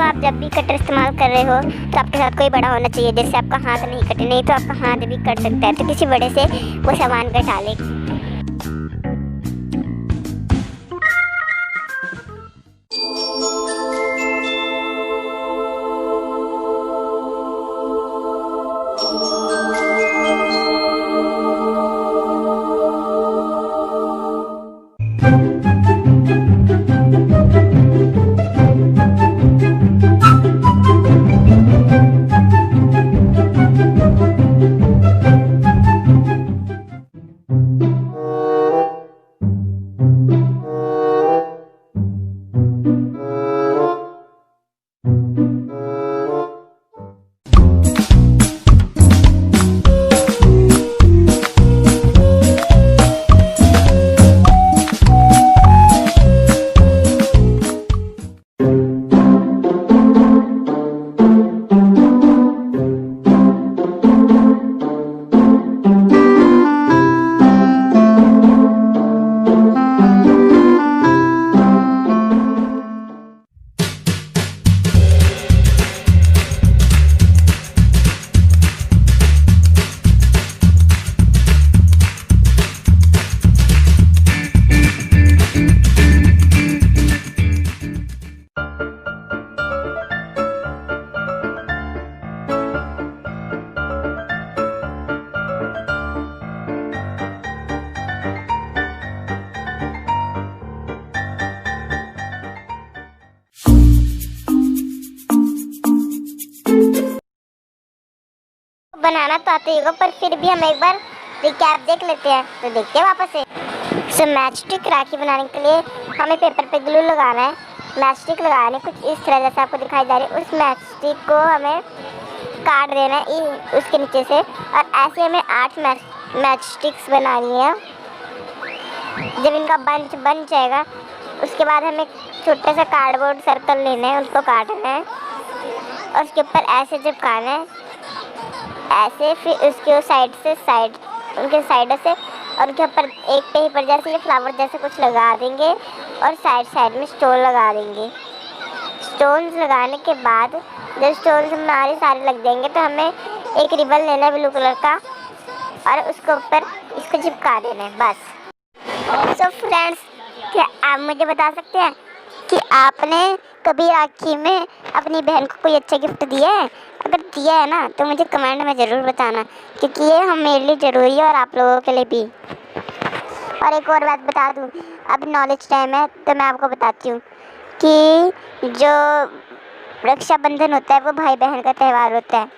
आप जब भी कटर इस्तेमाल कर रहे हो तो आपके साथ कोई बड़ा होना चाहिए, जैसे आपका हाथ नहीं कटे, नहीं तो आपका हाथ भी कट सकता है, तो किसी बड़े से वो सामान कटा ले। बनाना तो आता ही होगा, पर फिर भी हम एक बार रिकैप देख लेते हैं, तो देखते हैं वापस से। मैचस्टिक राखी बनाने के लिए हमें पेपर पे ग्लू लगाना है, मैचस्टिक लगाने कुछ इस तरह जैसे आपको दिखाई जा रही है। उस मैचस्टिक को हमें काट देना है उसके नीचे से, और ऐसे हमें 8 मैचस्टिक्स बनानी है। जब इनका बंच बन जाएगा उसके बाद हमें छोटे सा कार्डबोर्ड सर्कल लेना है, उसको काटना है और उसके ऊपर ऐसे चिपकाना है ऐसे, फिर उसके उनके साइडों से और उनके ऊपर एक पेपर जैसे ये फ्लावर जैसे कुछ लगा देंगे और साइड में स्टोन लगा देंगे। स्टोन्स लगाने के बाद जब स्टोन्स हमारे सारे लग जाएंगे तो हमें एक रिबन लेना है ब्लू कलर का और उसके ऊपर इसको चिपका देना है, बस। सो फ्रेंड्स, क्या आप मुझे बता सकते हैं कि आपने कभी राखी में अपनी बहन को कोई अच्छा गिफ्ट दिया है? अगर दिया है ना तो मुझे कमेंट में ज़रूर बताना, क्योंकि ये हम मेरे लिए ज़रूरी है और आप लोगों के लिए भी। और एक और बात बता दूँ, अब नॉलेज टाइम है तो मैं आपको बताती हूँ कि जो रक्षाबंधन होता है वो भाई बहन का त्यौहार होता है।